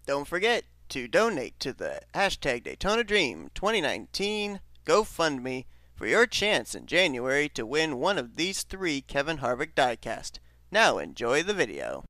Don't forget to donate to the hashtag Daytona Dream 2019 GoFundMe for your chance in January to win one of these 3 Kevin Harvick diecast. Now enjoy the video.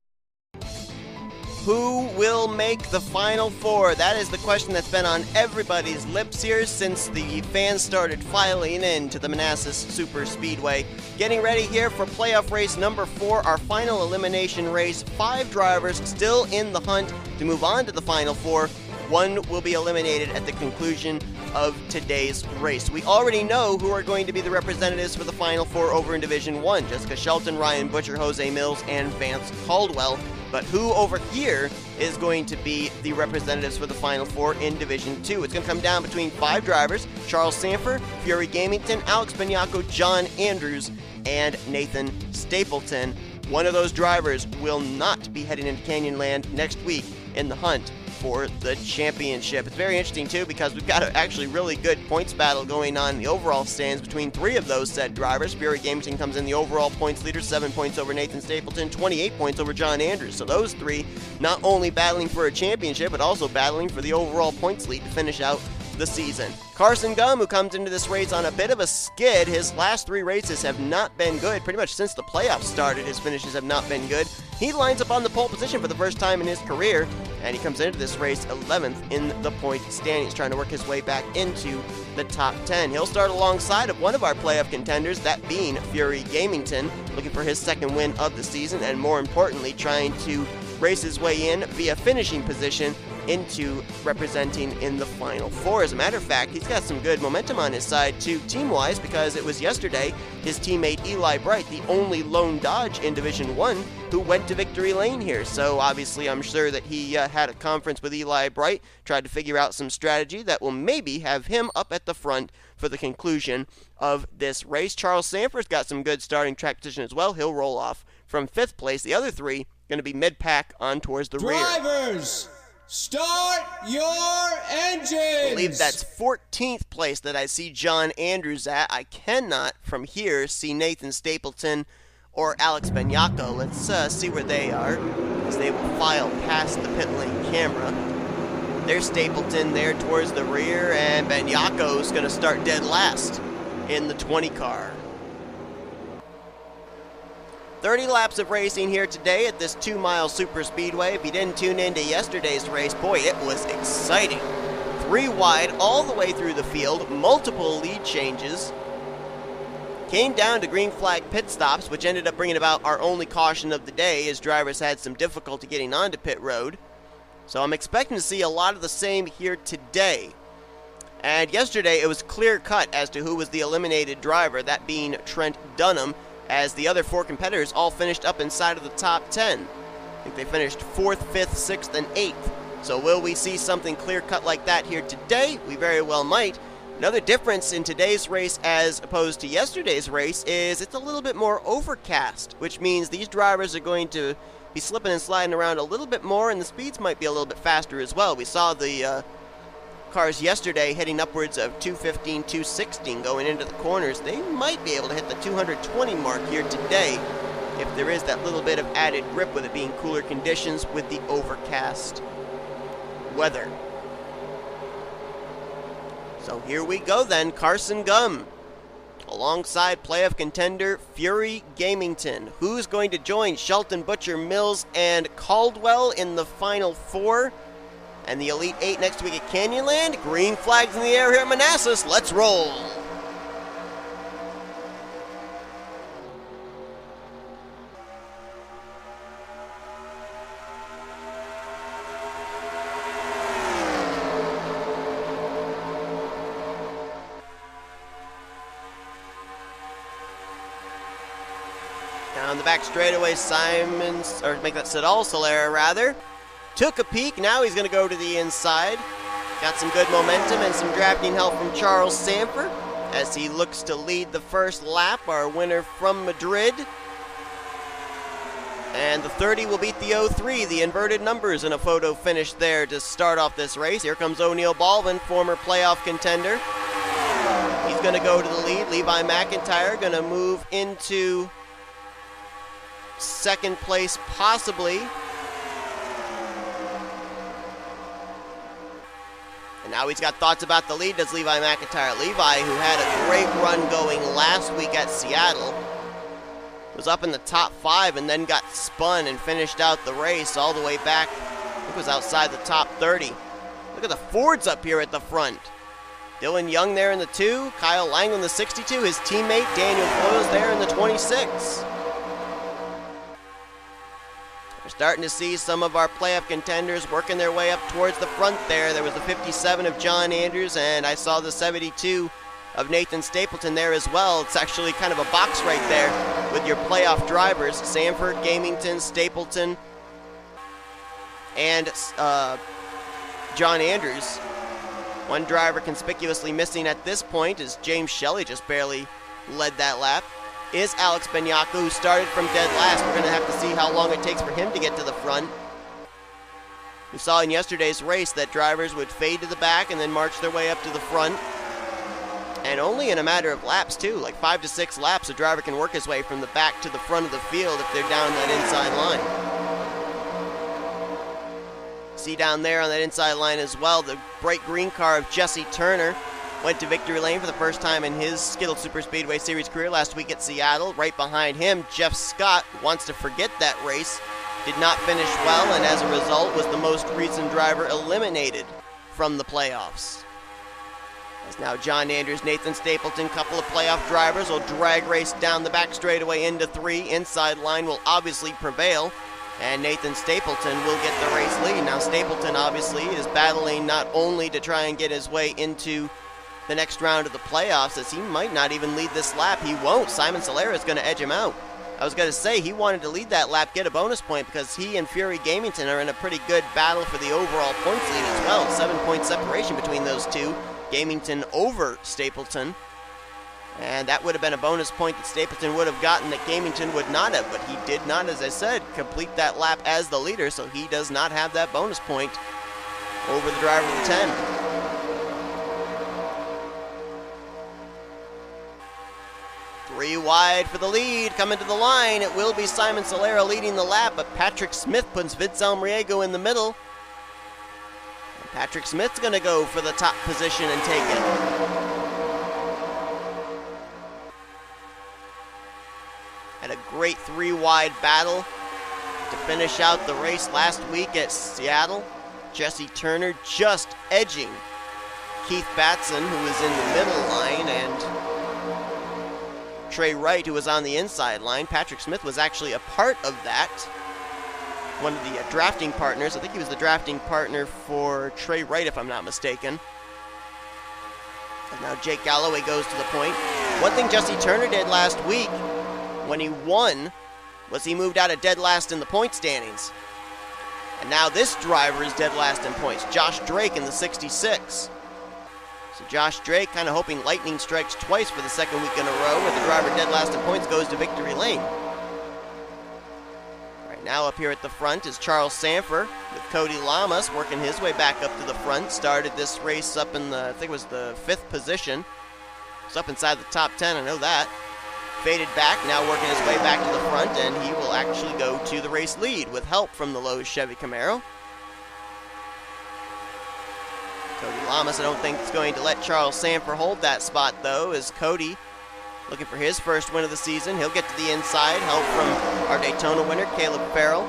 Who will make the Final Four? That is the question that's been on everybody's lips here since the fans started filing into the Manassas Super Speedway. Getting ready here for playoff race number 4, our final elimination race. 5 drivers still in the hunt to move on to the Final Four. 1 will be eliminated at the conclusion of today's race. We already know who are going to be the representatives for the Final Four over in Division 1. Jessica Shelton, Ryan Butcher, Jose Mills, and Vance Caldwell. But who over here is going to be the representatives for the Final Four in Division 2? It's going to come down between 5 drivers: Charles Sandfer, Fury Gamington, Alex Beniaco, John Andrews, and Nathan Stapleton. One of those drivers will not be heading into Canyonland next week in the hunt for the championship. It's very interesting too because we've got a actually really good points battle going on in the overall stands between 3 of those said drivers. Fury Gamington comes in the overall points leader, 7 points over Nathan Stapleton, 28 points over John Andrews. So those 3 not only battling for a championship but also battling for the overall points lead to finish out the season. Carson Gum, who comes into this race on a bit of a skid. His last 3 races have not been good. Pretty much since the playoffs started, his finishes have not been good. He lines up on the pole position for the first time in his career, and he comes into this race 11th in the point standings, trying to work his way back into the top 10. He'll start alongside of one of our playoff contenders, that being Fury Gamington, looking for his 2nd win of the season, and more importantly, trying to race his way in via finishing position into representing in the Final Four. As a matter of fact, he's got some good momentum on his side too, team-wise, because it was yesterday his teammate Eli Bright, the only lone Dodge in Division 1, who went to victory lane here. So obviously I'm sure that he had a conference with Eli Bright, tried to figure out some strategy that will maybe have him up at the front for the conclusion of this race. Charles Sanford's got some good starting track position as well. He'll roll off from 5th place. The other 3 going to be mid-pack on towards the rear. Drivers, start your engines! I believe that's 14th place that I see John Andrews at. I cannot from here see Nathan Stapleton or Alex Beniaco. Let's see where they are as they will file past the pit lane camera. There's Stapleton there towards the rear, and Beniaco's going to start dead last in the 20 car. 30 laps of racing here today at this 2-mile super speedway. If you didn't tune into yesterday's race, boy, it was exciting. 3 wide all the way through the field, multiple lead changes. Came down to green flag pit stops, which ended up bringing about our only caution of the day as drivers had some difficulty getting onto pit road. So I'm expecting to see a lot of the same here today. And yesterday it was clear cut as to who was the eliminated driver, that being Trent Dunham, as the other 4 competitors all finished up inside of the top 10. I think they finished 4th, 5th, 6th, and 8th. So will we see something clear-cut like that here today? We very well might. Another difference in today's race as opposed to yesterday's race is it's a little bit more overcast, which means these drivers are going to be slipping and sliding around a little bit more, and the speeds might be a little bit faster as well. We saw the cars yesterday hitting upwards of 215, 216 going into the corners. They might be able to hit the 220 mark here today if there is that little bit of added grip with it being cooler conditions with the overcast weather. So here we go then. Carson Gum alongside playoff contender Fury Gamington. Who's going to join Shelton, Butcher, Mills, and Caldwell in the Final Four? And the Elite 8 next week at Canyonland. Green flags in the air here at Manassas. Let's roll. Down the back straightaway, C Salera rather. Took a peek, now he's going to go to the inside. Got some good momentum and some drafting help from Charles Sandfer as he looks to lead the first lap, our winner from Madrid. And the 30 will beat the 03, the inverted numbers in a photo finish there to start off this race. Here comes O'Neal Balvin, former playoff contender. He's going to go to the lead. Levi McIntire going to move into 2nd place possibly. And now he's got thoughts about the lead, does Levi McIntire. Levi, who had a great run going last week at Seattle, was up in the top 5 and then got spun and finished out the race all the way back. I think it was outside the top 30. Look at the Fords up here at the front. Dylan Young there in the 2, Kyle Langeland the 62, his teammate Daniel Voyles there in the 26. We're starting to see some of our playoff contenders working their way up towards the front there. There was the 57 of John Andrews, and I saw the 72 of Nathan Stapleton there as well. It's actually kind of a box right there with your playoff drivers. Sandfer, Gamington, Stapleton, and John Andrews. One driver conspicuously missing at this point is J Shelly, just barely led that lap. Is Alex Benyako, who started from dead last. We're going to have to see how long it takes for him to get to the front. We saw in yesterday's race that drivers would fade to the back and then march their way up to the front. And only in a matter of laps, too. Like 5 to 6 laps, a driver can work his way from the back to the front of the field if they're down that inside line. See down there on that inside line as well, the bright green car of Jesse Turner went to victory lane for the first time in his Skittles Superspeedway Series career last week at Seattle. Right behind him, Jeff Scott wants to forget that race, did not finish well, and as a result was the most recent driver eliminated from the playoffs. As now John Andrews, Nathan Stapleton, couple of playoff drivers will drag race down the back straightaway into 3. Inside line will obviously prevail, and Nathan Stapleton will get the race lead. Now Stapleton obviously is battling not only to try and get his way into the next round of the playoffs, as he might not even lead this lap. He won't. Simon Salera is going to edge him out. I was going to say he wanted to lead that lap, get a bonus point, because he and Fury Gamington are in a pretty good battle for the overall points lead as well. 7-point separation between those two. Gamington over Stapleton. And that would have been a bonus point that Stapleton would have gotten that Gamington would not have, but he did not, as I said, complete that lap as the leader, so he does not have that bonus point over the driver of the 10. 3 wide for the lead, coming to the line. It will be Simon Salera leading the lap, but Patrick Smith puts V Almariego in the middle. And Patrick Smith's going to go for the top position and take it. Had a great 3 wide battle to finish out the race last week at Seattle. Jesse Turner just edging Keith Batson, who was in the middle line, and T Wright, who was on the inside line. Patrick Smith was actually a part of that. One of the drafting partners. I think he was the drafting partner for T Wright, if I'm not mistaken. And now J Galloway goes to the point. One thing Jesse Turner did last week when he won was he moved out of dead last in the point standings. And now this driver is dead last in points. Josh Drake in the 66. So Josh Drake kind of hoping lightning strikes twice for the second week in a row, where the driver dead last in points goes to victory lane. Right now up here at the front is Charles Sandfer with Cody Llamas working his way back up to the front. Started this race up in the, I think it was the 5th position. It's up inside the top 10, I know that. Faded back, now working his way back to the front, and he will actually go to the race lead with help from the Lowe's Chevy Camaro. Cody Llamas, I don't think, is going to let Charles Sandfer hold that spot, though, as Cody looking for his first win of the season. He'll get to the inside, help from our Daytona winner, Caleb Farrell.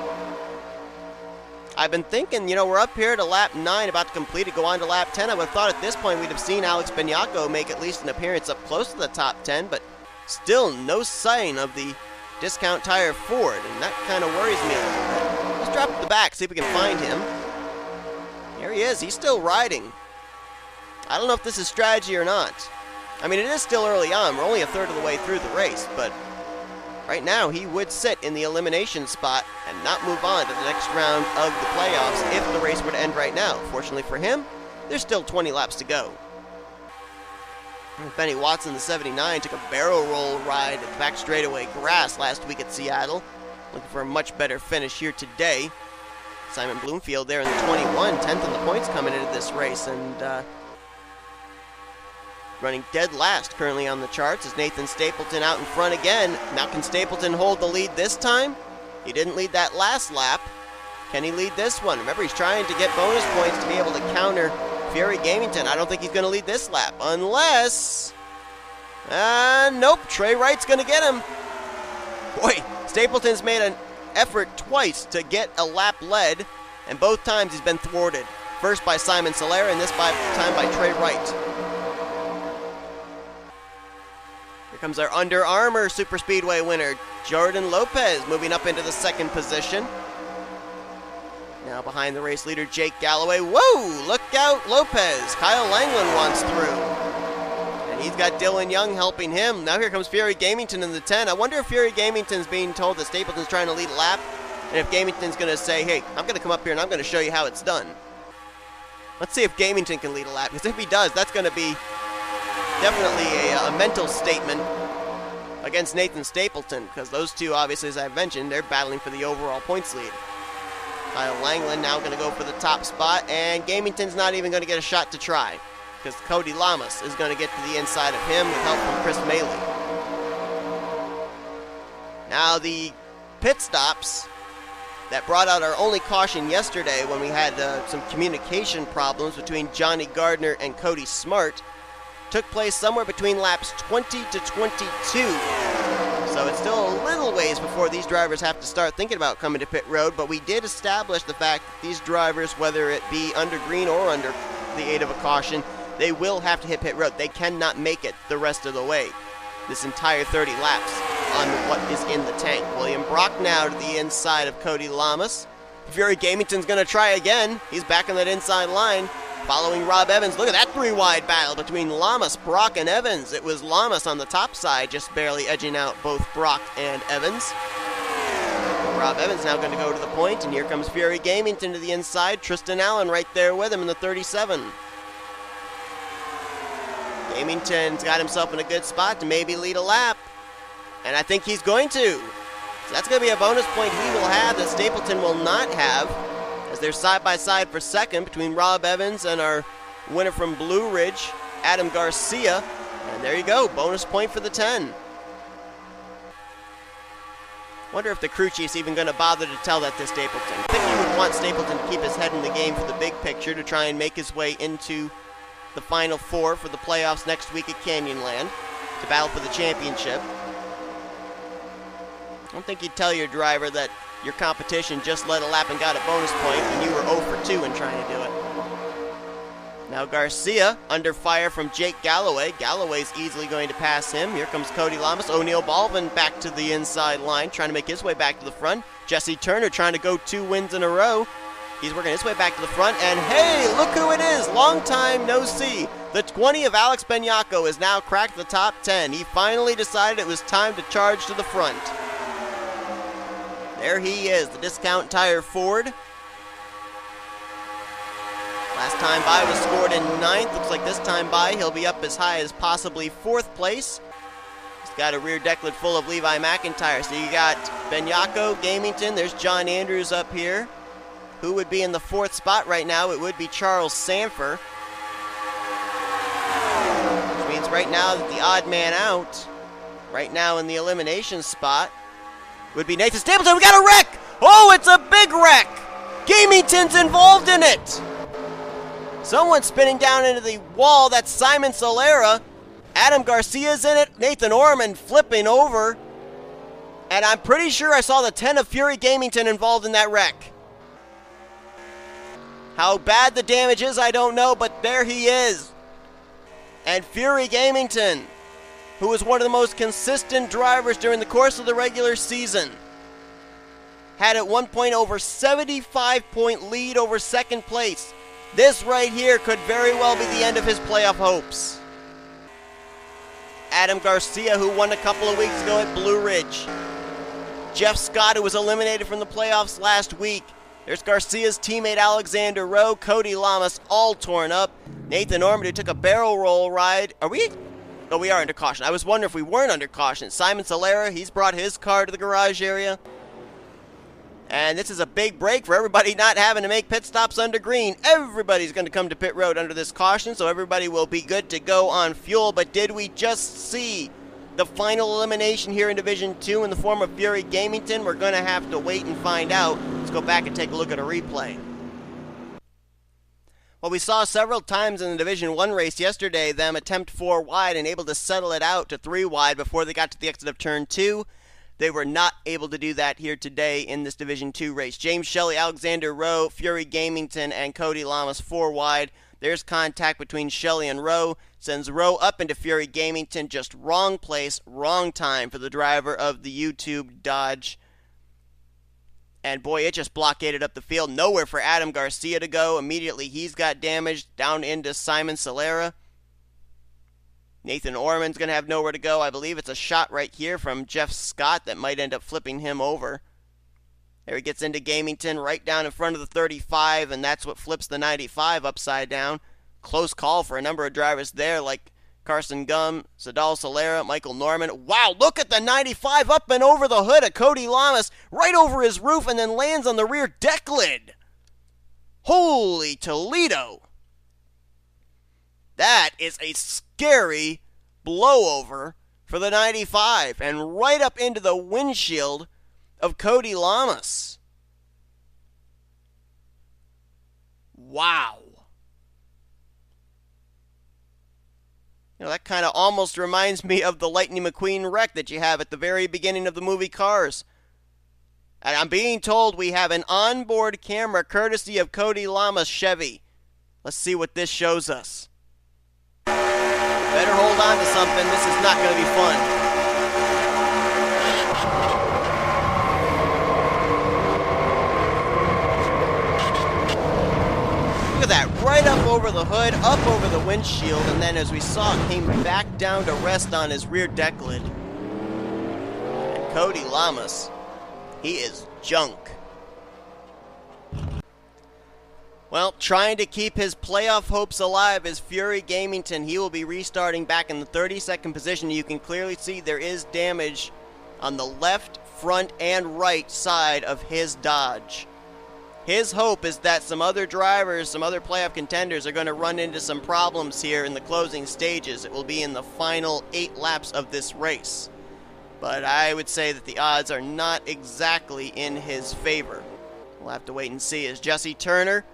I've been thinking, you know, we're up here to lap 9, about to complete it, go on to lap 10. I would have thought at this point we'd have seen Alex Benyako make at least an appearance up close to the top 10, but still no sign of the Discount Tire Ford, and that kind of worries me a little bit. Let's drop to the back, see if we can find him. There he is, he's still riding. I don't know if this is strategy or not. I mean, it is still early on, we're only a third of the way through the race, but right now he would sit in the elimination spot and not move on to the next round of the playoffs if the race were to end right now. Fortunately for him, there's still 20 laps to go. Benny Watson, the 79, took a barrel roll ride at the back straightaway grass last week at Seattle. Looking for a much better finish here today. Simon Bloomfield there in the 21, 10th in the points coming into this race, and running dead last currently on the charts is Nathan Stapleton out in front again. Now can Stapleton hold the lead this time? He didn't lead that last lap. Can he lead this one? Remember, he's trying to get bonus points to be able to counter Fury Gamington. I don't think he's going to lead this lap, unless... nope, T Wright's going to get him. Boy, Stapleton's made an effort twice to get a lap led, and both times he's been thwarted. First by Si Salera, and this time by T Wright. Here comes our Under Armour Super Speedway winner, Jordan Lopez, moving up into the second position. Now behind the race leader, J Galloway. Whoa, look out, Lopez. Kyle Langeland wants through. And he's got Dylan Young helping him. Now here comes Fury Gamington in the 10. I wonder if Fury Gamington's being told that Stapleton's trying to lead a lap, and if Gamington's going to say, hey, I'm going to come up here and I'm going to show you how it's done. Let's see if Gamington can lead a lap, because if he does, that's going to be definitely a mental statement against Nathan Stapleton, because those two, obviously, as I mentioned, they're battling for the overall points lead. Kyle Langeland now going to go for the top spot, and Gamington's not even going to get a shot to try, because Cody Llamas is going to get to the inside of him with help from Chris Maley. Now the pit stops that brought out our only caution yesterday when we had some communication problems between Johnny Gardner and Cody Smart took place somewhere between laps 20 to 22. So it's still a little ways before these drivers have to start thinking about coming to pit road, but we did establish the fact that these drivers, whether it be under green or under the aid of a caution, they will have to hit pit road. They cannot make it the rest of the way, this entire 30 laps on what is in the tank. William Brock now to the inside of Cody Llamas. Fury Gamington's going to try again. He's back on that inside line, following Rob Evans. Look at that three-wide battle between Llamas, Brock, and Evans. It was Llamas on the top side, just barely edging out both Brock and Evans. Rob Evans now going to go to the point, and here comes Fury Gamington to the inside. Tristan Allen right there with him in the 37. Gamington's got himself in a good spot to maybe lead a lap, and I think he's going to. So that's going to be a bonus point he will have that Stapleton will not have, as they're side by side for second between Rob Evans and our winner from Blue Ridge, A Garcia. And there you go, bonus point for the 10. Wonder if the crew chief's even going to bother to tell that to Stapleton. I think he would want Stapleton to keep his head in the game for the big picture to try and make his way into the Final Four for the playoffs next week at Canyonland to battle for the championship. I don't think you'd tell your driver that your competition just led a lap and got a bonus point when you were 0 for 2 in trying to do it. Now Garcia under fire from J Galloway. Galloway's easily going to pass him. Here comes Cody Llamas. O Balvin back to the inside line, trying to make his way back to the front. Jesse Turner trying to go 2 wins in a row. He's working his way back to the front, and hey, look who it is! Long time no see. The 20 of Alex Benyako has now cracked the top 10. He finally decided it was time to charge to the front. There he is, the Discount Tire Ford. Last time by was scored in 9th. Looks like this time by he'll be up as high as possibly 4th place. He's got a rear decklet full of Levi McIntyre. So you got Benyako, Gamington, there's John Andrews up here. Who would be in the 4th spot right now? It would be Charles Sandfer. Which means right now that the odd man out, right now in the elimination spot, would be Nathan Stapleton. We got a wreck! Oh, it's a big wreck! Gamington's involved in it! Someone's spinning down into the wall. That's Si Salera. A Garcia's in it. Nathan Ormond flipping over. And I'm pretty sure I saw the 10 of Fury Gamington involved in that wreck. How bad the damage is, I don't know, but there he is. And Fury Gamington, who was one of the most consistent drivers during the course of the regular season, had at one point over 75-point lead over second place. This right here could very well be the end of his playoff hopes. A Garcia, who won a couple of weeks ago at Blue Ridge. Jeff Scott, who was eliminated from the playoffs last week. There's Garcia's teammate Alexander Rowe, Cody Llamas, all torn up. Nathan Ormond, who took a barrel roll ride. Are we? Oh, we are under caution. I was wondering if we weren't under caution. Si Salera, he's brought his car to the garage area. And this is a big break for everybody not having to make pit stops under green. Everybody's going to come to pit road under this caution, so everybody will be good to go on fuel. But did we just see the final elimination here in Division 2 in the form of Fury Gamington? We're going to have to wait and find out. It's go back and take a look at a replay. Well, we saw several times in the Division 1 race yesterday them attempt 4 wide and able to settle it out to 3 wide before they got to the exit of turn 2. They were not able to do that here today in this Division 2 race. James Shelly, Alexander Rowe, Fury Gamington, and Cody Llamas 4 wide. There's contact between Shelly and Rowe. Sends Rowe up into Fury Gamington. Just wrong place, wrong time for the driver of the YouTube Dodge. And boy, it just blockaded up the field. Nowhere for Adam Garcia to go. Immediately he's got damaged down into Si Salera. Nathan Ormond's going to have nowhere to go. I believe it's a shot right here from Jeff Scott that might end up flipping him over. There he gets into Gamington right down in front of the 35, and that's what flips the 95 upside down. Close call for a number of drivers there, like Carson Gum, C Salera, Michael Norman. Wow, look at the 95 up and over the hood of Cody Llamas, right over his roof, and then lands on the rear deck lid. Holy Toledo. That is a scary blowover for the 95, and right up into the windshield of Cody Llamas. Wow. You know, that kind of almost reminds me of the Lightning McQueen wreck that you have at the very beginning of the movie Cars. And I'm being told we have an onboard camera courtesy of Cody Llamas Chevy. Let's see what this shows us. Better hold on to something. This is not going to be fun. Look at that, right up over the hood, up over the windshield, and then as we saw, came back down to rest on his rear deck lid. And Cody Llamas, he is junk. Well, trying to keep his playoff hopes alive is Fury Gamington. He will be restarting back in the 32nd position. You can clearly see there is damage on the left, front, and right side of his Dodge. His hope is that some other drivers, some other playoff contenders are going to run into some problems here in the closing stages. It will be in the final 8 laps of this race. But I would say that the odds are not exactly in his favor. We'll have to wait and see as Jesse Turner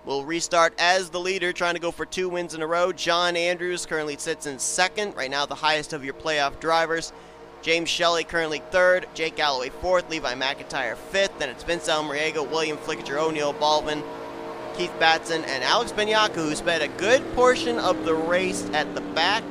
will restart as the leader, trying to go for 2 wins in a row. John Andrews currently sits in 2nd, right now the highest of your playoff drivers. James Shelly currently 3rd, J Galloway 4th, Levi McIntyre 5th, then it's V Almariego, William Flickinger, O Balvin, Keith Batson, and Alex Benyaka, who spent a good portion of the race at the back,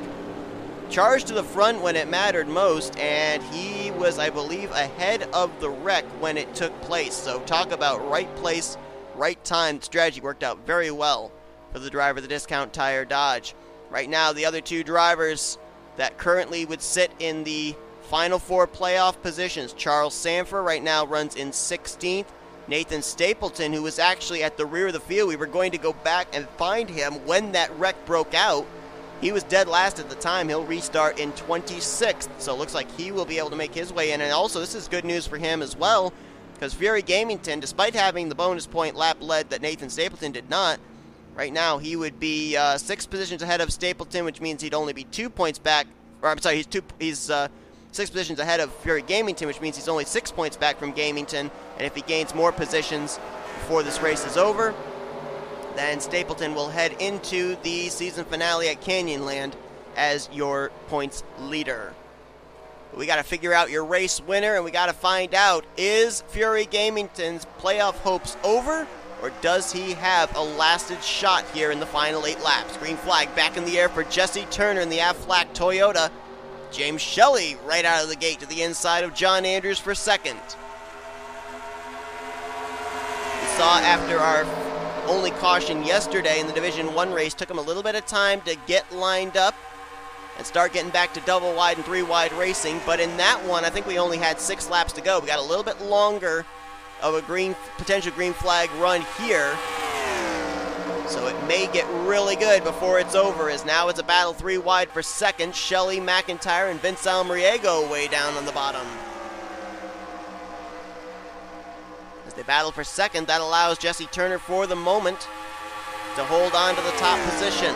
charged to the front when it mattered most, and he was, I believe, ahead of the wreck when it took place. So talk about right place, right time. The strategy worked out very well for the driver of the Discount Tire Dodge. Right now, the other 2 drivers that currently would sit in the Final 4 playoff positions. Charles Sandfer right now runs in 16th. Nathan Stapleton, who was actually at the rear of the field, we were going to go back and find him when that wreck broke out. He was dead last at the time. He'll restart in 26th, so it looks like he will be able to make his way in. And also, this is good news for him as well, because Fury Gamington, despite having the bonus point lap lead that Nathan Stapleton did not, right now he would be 6 positions ahead of Stapleton, which means he'd only be 2 points back. Or I'm sorry, he's 6 positions ahead of Fury Gamington, which means he's only 6 points back from Gamington. And if he gains more positions before this race is over, then Stapleton will head into the season finale at Canyonland as your points leader. But we got to figure out your race winner, and we got to find out, is Fury Gamington's playoff hopes over, or does he have a lasted shot here in the final 8 laps? Green flag back in the air for Jesse Turner in the Aflac Toyota. James Shelly right out of the gate to the inside of John Andrews for 2nd. We saw after our only caution yesterday in the Division 1 race, took him a little bit of time to get lined up and start getting back to double wide and 3 wide racing. But in that one, I think we only had 6 laps to go. We got a little bit longer of a potential green flag run here. So it may get really good before it's over, as now it's a battle 3 wide for 2nd. Shelly, McIntyre, and V Almariego way down on the bottom. As they battle for 2nd, that allows Jesse Turner for the moment to hold on to the top position.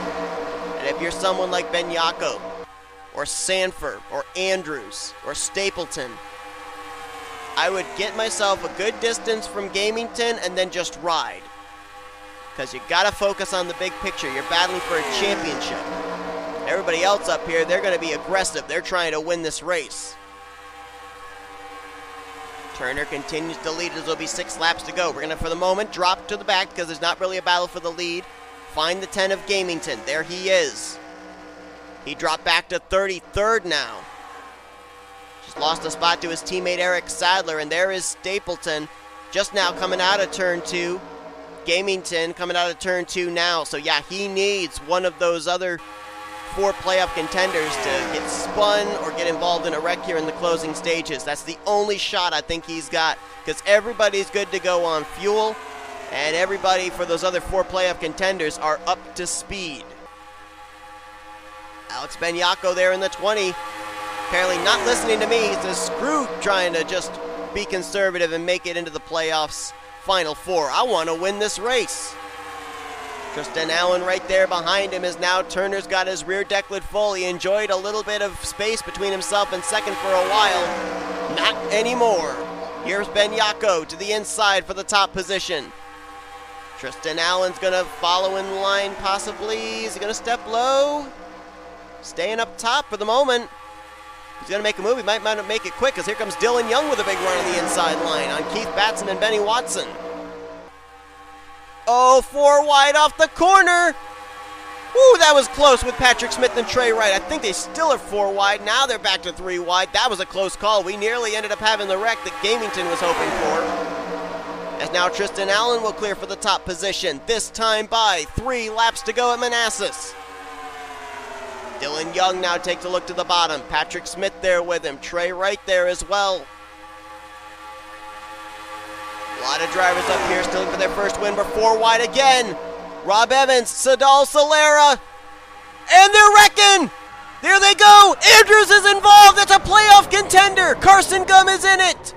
And if you're someone like Benyako, or Sandfer, or Andrews, or Stapleton, I would get myself a good distance from Gamington and then just ride. Because you got to focus on the big picture. You're battling for a championship. Everybody else up here, they're going to be aggressive. They're trying to win this race. Turner continues to lead as there'll be 6 laps to go. We're going to, for the moment, drop to the back because there's not really a battle for the lead. Find the 10 of Gamington. There he is. He dropped back to 33rd now. Just lost a spot to his teammate Eric Sadler, and there is Stapleton just now coming out of turn 2. Gamington coming out of turn 2 now. So yeah, he needs one of those other 4 playoff contenders to get spun or get involved in a wreck here in the closing stages. That's the only shot I think he's got, because everybody's good to go on fuel, and everybody for those other 4 playoff contenders are up to speed. Alex Benyako there in the 20. Apparently not listening to me. He's a screw trying to just be conservative and make it into the playoffs. Final 4. I want to win this race. Tristan Allen right there behind him is now. Turner's got his rear decklet full. He enjoyed a little bit of space between himself and second for a while. Not anymore. Here's Benyako to the inside for the top position. Tristan Allen's going to follow in line possibly. Is he going to step low? Staying up top for the moment. He's going to make a move. He might not make it quick, because here comes Dylan Young with a big run on the inside line on Keith Batson and Benny Watson. Oh, 4 wide off the corner. Woo, that was close with Patrick Smith and Trey Wright. I think they still are 4 wide. Now they're back to 3 wide. That was a close call. We nearly ended up having the wreck that Gamington was hoping for. As now Tristan Allen will clear for the top position. This time by 3 laps to go at Manassas. Dylan Young now takes a look to the bottom. Patrick Smith there with him. Trey Wright there as well. A lot of drivers up here still for their first win. We're 4 wide again. Rob Evans, Sadal Salera, and they're wrecking. There they go. Andrews is involved. That's a playoff contender. Carson Gum is in it.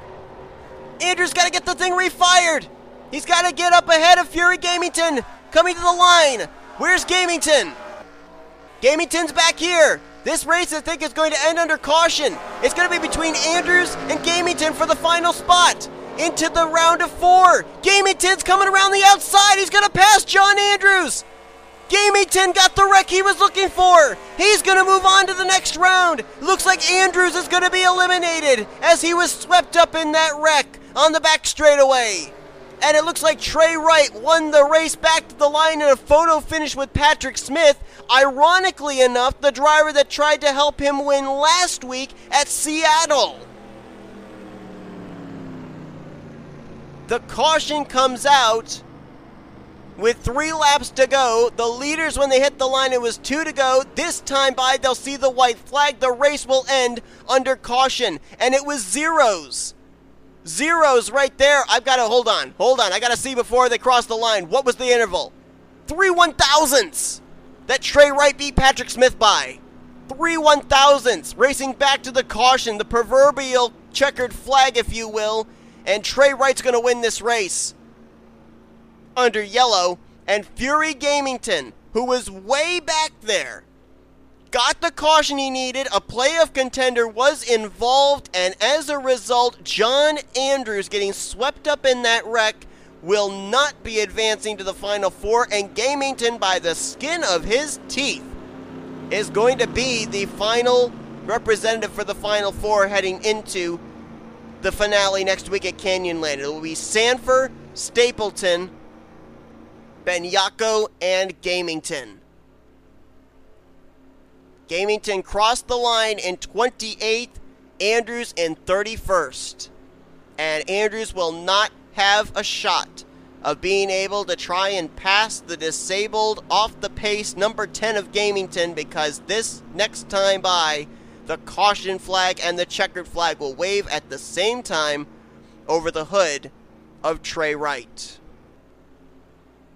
Andrews got to get the thing refired. He's got to get up ahead of Fury Gamington coming to the line. Where's Gamington? Gamington's back here. This race, I think, is going to end under caution. It's going to be between Andrews and Gamington for the final spot. Into the round of 4. Gamington's coming around the outside. He's going to pass John Andrews. Gamington got the wreck he was looking for. He's going to move on to the next round. Looks like Andrews is going to be eliminated as he was swept up in that wreck on the back straightaway. And it looks like Trey Wright won the race back to the line in a photo finish with Patrick Smith. Ironically enough, the driver that tried to help him win last week at Seattle. The caution comes out with 3 laps to go. The leaders, when they hit the line, it was 2 to go. This time by, they'll see the white flag. The race will end under caution. And it was zeros. Zeros right there. I've got to, hold on. I got to see before they cross the line. What was the interval? 3 1,000ths that Trey Wright beat Patrick Smith by. 3 1,000ths. Racing back to the caution, the proverbial checkered flag, if you will. And Trey Wright's going to win this race under yellow. And Fury Gamington, who was way back there, got the caution he needed. A playoff contender was involved, and as a result, John Andrews, getting swept up in that wreck, will not be advancing to the Final 4, and Gamington, by the skin of his teeth, is going to be the final representative for the Final 4 heading into the finale next week at Canyonland. It will be Sandfer, Stapleton, Benyako, and Gamington. Gamington crossed the line in 28th, Andrews in 31st. And Andrews will not have a shot of being able to try and pass the disabled off the pace number 10 of Gamington, because this next time by, the caution flag and the checkered flag will wave at the same time over the hood of Trey Wright.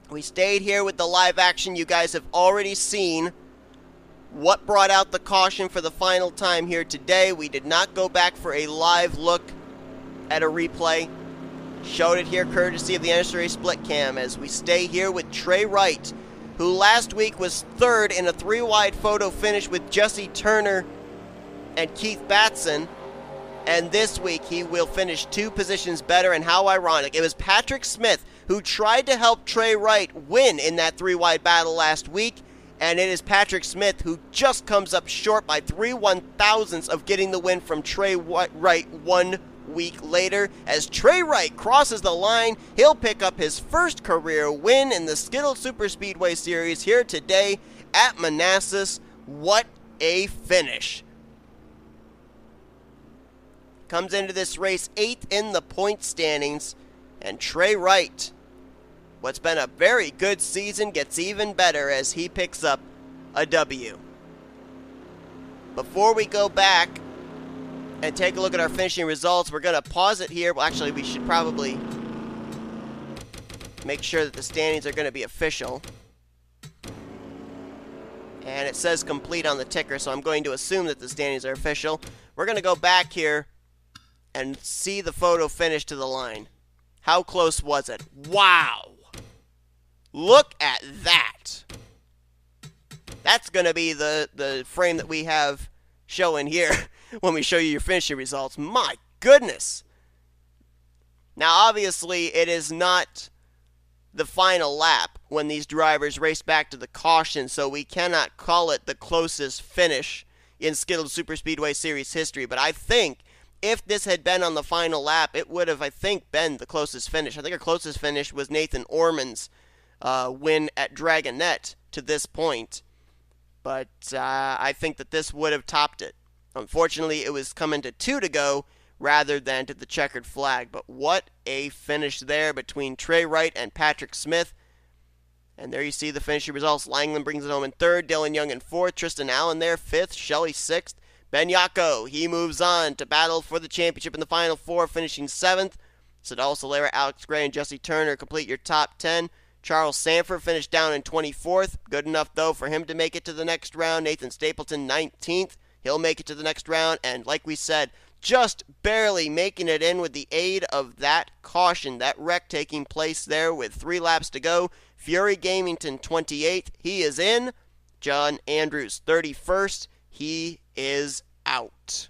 We stayed here with the live action. You guys have already seen what brought out the caution for the final time here today. We did not go back for a live look at a replay. Showed it here courtesy of the NNSCRA split cam as we stay here with Trey Wright, who last week was 3rd in a 3-wide photo finish with Jesse Turner and Keith Batson. And this week, he will finish 2 positions better, and how ironic. It was Patrick Smith who tried to help T Wright win in that 3-wide battle last week, and it is Patrick Smith who just comes up short by 3/1000ths of getting the win from T Wright 1 week later. As T Wright crosses the line, he'll pick up his first career win in the Skittles Super Speedway Series here today at Manassas. What a finish. Comes into this race 8th in the point standings, and T Wright, what's been a very good season, gets even better as he picks up a W. Before we go back and take a look at our finishing results, we're going to pause it here. Well, actually, we should probably make sure that the standings are going to be official. And it says complete on the ticker, so I'm going to assume that the standings are official. We're going to go back here and see the photo finish to the line. How close was it? Wow! Look at that! That's going to be the frame that we have showing here when we show you your finishing results. My goodness! Now, obviously, it is not the final lap when these drivers race back to the caution, so we cannot call it the closest finish in Skittles Super Speedway Series history. But I think if this had been on the final lap, it would have, I think, been the closest finish. I think our closest finish was N Ormond's win at Dragonette to this point. But I think that this would have topped it. Unfortunately, it was coming to 2 to go rather than to the checkered flag. But what a finish there between T Wright and Patrick Smith. And there you see the finishing results. Langeland brings it home in 3rd. Dylan Young in 4th. Tristan Allen there, 5th. Shelly 6th. Ben Yako, he moves on to battle for the championship in the Final 4, finishing 7th. S Salera, Alex Gray, and Jesse Turner complete your top 10. Charles Sandfer finished down in 24th. Good enough, though, for him to make it to the next round. N Stapleton, 19th. He'll make it to the next round. And like we said, just barely making it in with the aid of that caution. That wreck taking place there with 3 laps to go. Fury Gamington, 28th. He is in. John Andrews, 31st. He is out.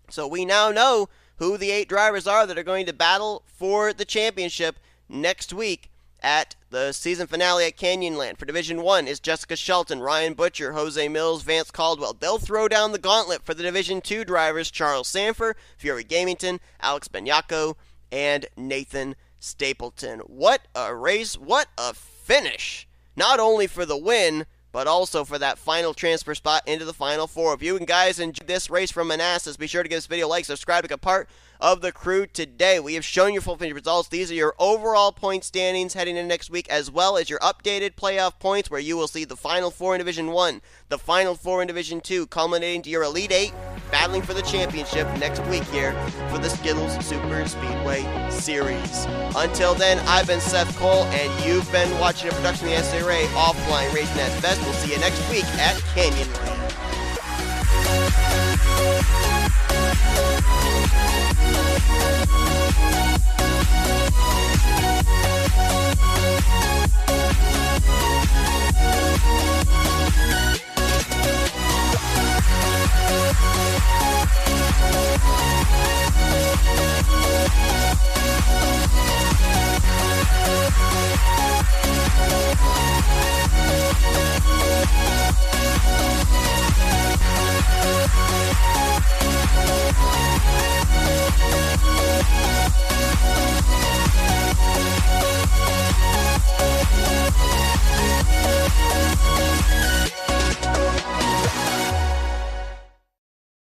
So we now know who the 8 drivers are that are going to battle for the championship next week at the season finale at Canyonland. For Division 1 is Jessica Shelton, Ryan Butcher, Jose Mills, Vance Caldwell. They'll throw down the gauntlet for the Division 2 drivers, Charles Sandfer, Fury Gamington, Alex Benyako, and Nathan Stapleton. What a race, what a finish. Not only for the win, but also for that final transfer spot into the Final 4. If you guys enjoyed this race from Manassas, be sure to give this video a like, subscribe, become part of the crew today. We have shown your full finish results. These are your overall point standings heading into next week, as well as your updated playoff points, where you will see the Final 4 in Division 1, the Final 4 in Division 2, culminating to your Elite 8, battling for the championship next week here for the Skittles Super Speedway Series. Until then, I've been Seth Cole, and you've been watching a production of the S Salera Offline Racing at Best. We'll see you next week at Canyonland.